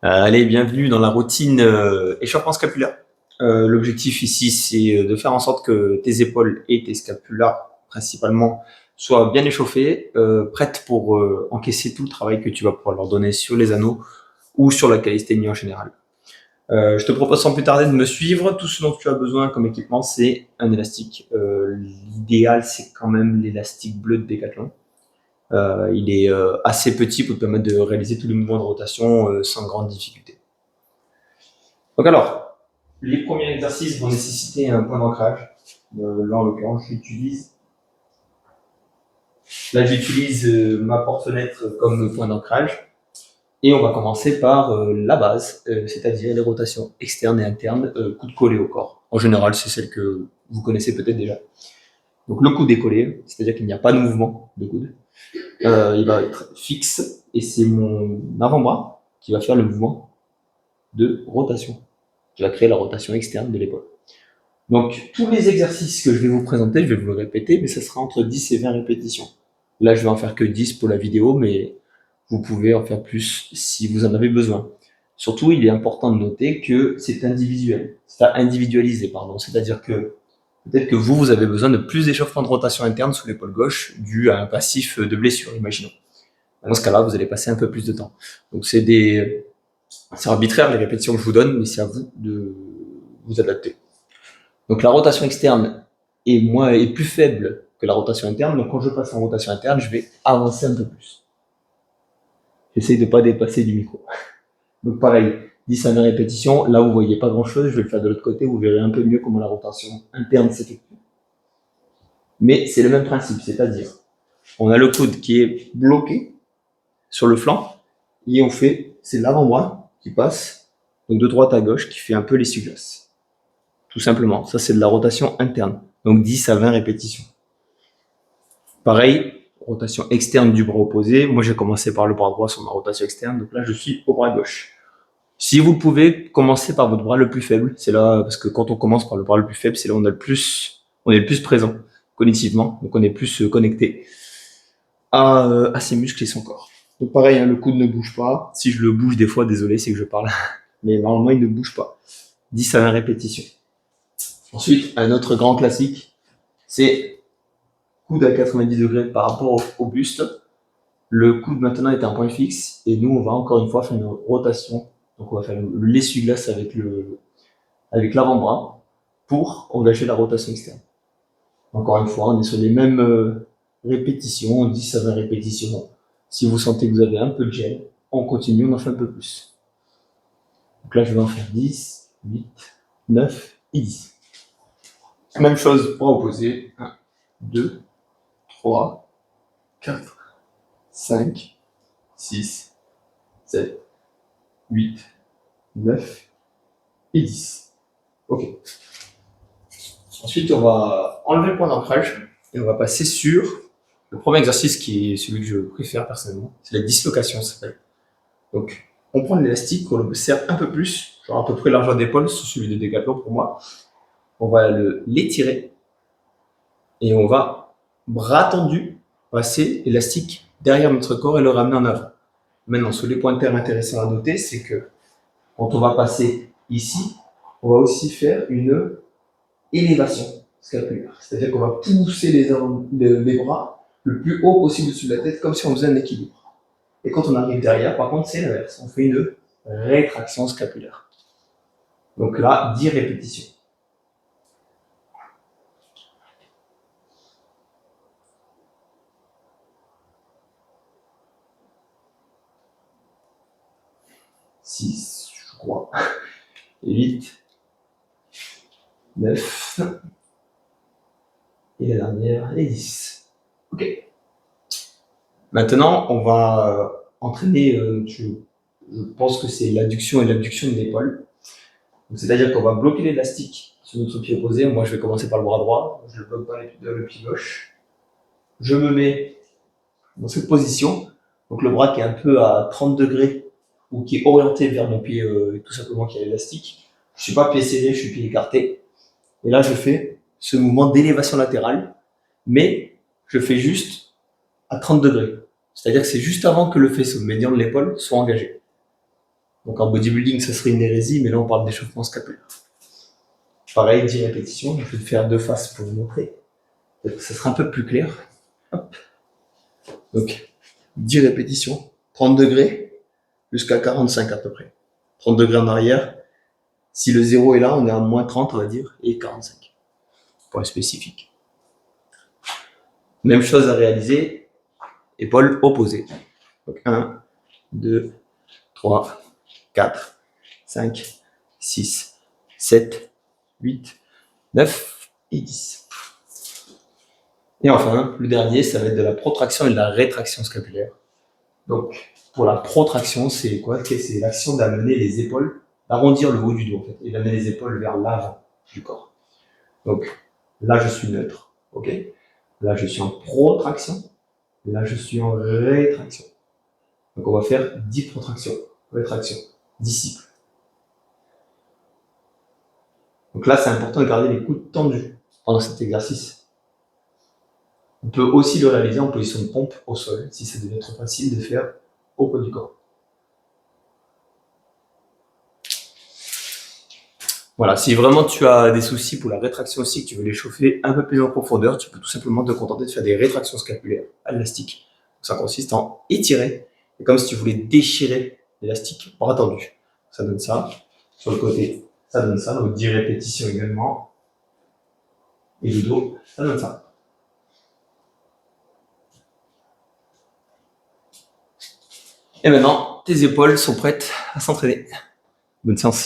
Allez, bienvenue dans la routine échauffement scapulaire. L'objectif ici, c'est de faire en sorte que tes épaules et tes scapulas, principalement, soient bien échauffées, prêtes pour encaisser tout le travail que tu vas pouvoir leur donner sur les anneaux ou sur la calisthénie en général. Je te propose sans plus tarder de me suivre. Tout ce dont tu as besoin comme équipement, c'est un élastique. L'idéal, c'est quand même l'élastique bleu de Decathlon. Il est assez petit pour te permettre de réaliser tous les mouvements de rotation sans grande difficulté. Donc alors, les premiers exercices vont nécessiter un point d'ancrage. Là, en l'occurrence, j'utilise ma porte-fenêtre comme point d'ancrage. Et on va commencer par la base, c'est-à-dire les rotations externes et internes, coude collé au corps. En général, c'est celle que vous connaissez peut-être déjà. Donc le coude est collé, c'est-à-dire qu'il n'y a pas de mouvement de coude. Il va être fixe et c'est mon avant-bras qui va faire le mouvement de rotation, qui va créer la rotation externe de l'épaule. Donc, tous les exercices que je vais vous présenter, je vais vous le répéter, mais ça sera entre 10 et 20 répétitions. Là, je vais en faire que 10 pour la vidéo, mais vous pouvez en faire plus si vous en avez besoin. Surtout, il est important de noter que c'est individuel. C'est individualisé, pardon. C'est-à-dire que peut-être que vous avez besoin de plus d'échauffement de rotation interne sous l'épaule gauche dû à un passif de blessure, imaginons. Dans ce cas-là, vous allez passer un peu plus de temps. Donc, c'est arbitraire les répétitions que je vous donne, mais c'est à vous de vous adapter. Donc la rotation externe est plus faible que la rotation interne. Donc quand je passe en rotation interne, je vais avancer un peu plus. J'essaye de ne pas dépasser du micro. Donc pareil, 10 à 20 répétitions. Là, vous voyez pas grand-chose. Je vais le faire de l'autre côté. Vous verrez un peu mieux comment la rotation interne s'effectue. Mais c'est le même principe, c'est-à-dire on a le coude qui est bloqué sur le flanc et c'est l'avant-bras qui passe donc de droite à gauche qui fait un peu l'essuie-glace. Tout simplement, ça c'est de la rotation interne. Donc 10 à 20 répétitions. Pareil, rotation externe du bras opposé. Moi, j'ai commencé par le bras droit sur ma rotation externe. Donc là, je suis au bras gauche. Si vous pouvez, commencer par votre bras le plus faible. C'est là, parce que quand on commence par le bras le plus faible, c'est là où on est le plus présent cognitivement. Donc on est plus connecté à ses muscles et son corps. Donc pareil, hein, le coude ne bouge pas. Si je le bouge des fois, désolé, c'est que je parle. Mais normalement, il ne bouge pas. 10 à 20 répétitions. Ensuite, un autre grand classique, c'est coude à 90 degrés par rapport au buste. Le coude maintenant est un point fixe et nous on va encore une fois faire une rotation. Donc on va faire l'essuie-glace avec l'avant-bras pour engager la rotation externe. Encore une fois, on est sur les mêmes répétitions, 10 à 20 répétitions. Si vous sentez que vous avez un peu de gêne, on continue, on en fait un peu plus. Donc là je vais en faire 10, 8, 9 et 10. Même chose pour opposer. 1, 2, 3, 4, 5, 6, 7, 8, 9 et 10. Ok. Ensuite, on va enlever le point d'ancrage et on va passer sur le premier exercice qui est celui que je préfère personnellement. C'est la dislocation, ça s'appelle. Donc, on prend l'élastique, on le serre un peu plus, genre à peu près largeur d'épaule, c'est celui de Decathlon pour moi. On va l'étirer et on va, bras tendu, passer l'élastique derrière notre corps et le ramener en avant. Maintenant, sur les pointeurs intéressants à noter, c'est que quand on va passer ici, on va aussi faire une élévation scapulaire. C'est-à-dire qu'on va pousser les bras le plus haut possible au-dessus de la tête, comme si on faisait un équilibre. Et quand on arrive derrière, par contre, c'est l'inverse. On fait une rétraction scapulaire. Donc là, 10 répétitions. Six, je crois. 8, 9. Et la dernière est 10. Ok. Maintenant, on va entraîner, je pense que c'est l'adduction et l'abduction de l'épaule. C'est-à-dire qu'on va bloquer l'élastique sur notre pied opposé. Moi, je vais commencer par le bras droit. Je le bloque dans le pied gauche. Je me mets dans cette position. Donc, le bras qui est un peu à 30 degrés ou qui est orienté vers mon pied, tout simplement, qui a l'élastique. Je ne suis pas pied serré, je suis pied écarté. Et là, je fais ce mouvement d'élévation latérale, mais je fais juste à 30 degrés. C'est-à-dire que c'est juste avant que le faisceau médian de l'épaule soit engagé. Donc en bodybuilding, ça serait une hérésie, mais là on parle d'échauffement scapulaire. Pareil, 10 répétitions, je vais le faire de face pour vous montrer. Ça sera un peu plus clair. Hop. Donc 10 répétitions, 30 degrés, jusqu'à 45 à peu près. 30 degrés en arrière. Si le 0 est là, on est à moins 30, on va dire, et 45. Pour être spécifique. Même chose à réaliser, épaules opposées. Donc 1, 2, 3, 4, 5, 6, 7, 8, 9 et 10. Et enfin, le dernier, ça va être de la protraction et de la rétraction scapulaire. Donc, pour la protraction, c'est quoi? C'est l'action d'amener les épaules, d'arrondir le haut du dos, en fait, et d'amener les épaules vers l'avant du corps. Donc, là, je suis neutre, ok? Là, je suis en protraction. Là, je suis en rétraction. Donc, on va faire 10 protractions, rétraction, 10 cycles. Donc là, c'est important de garder les coudes tendus pendant cet exercice. On peut aussi le réaliser en position de pompe au sol, si ça devient trop facile de faire au poids du corps. Voilà, si vraiment tu as des soucis pour la rétraction aussi, que tu veux l'échauffer un peu plus en profondeur, tu peux tout simplement te contenter de faire des rétractions scapulaires à l'élastique. Ça consiste en étirer, c'est comme si tu voulais déchirer l'élastique, bras tendu. Ça donne ça. Sur le côté, ça donne ça, donc 10 répétitions également. Et le dos, ça donne ça. Et maintenant, tes épaules sont prêtes à s'entraîner. Bonne séance.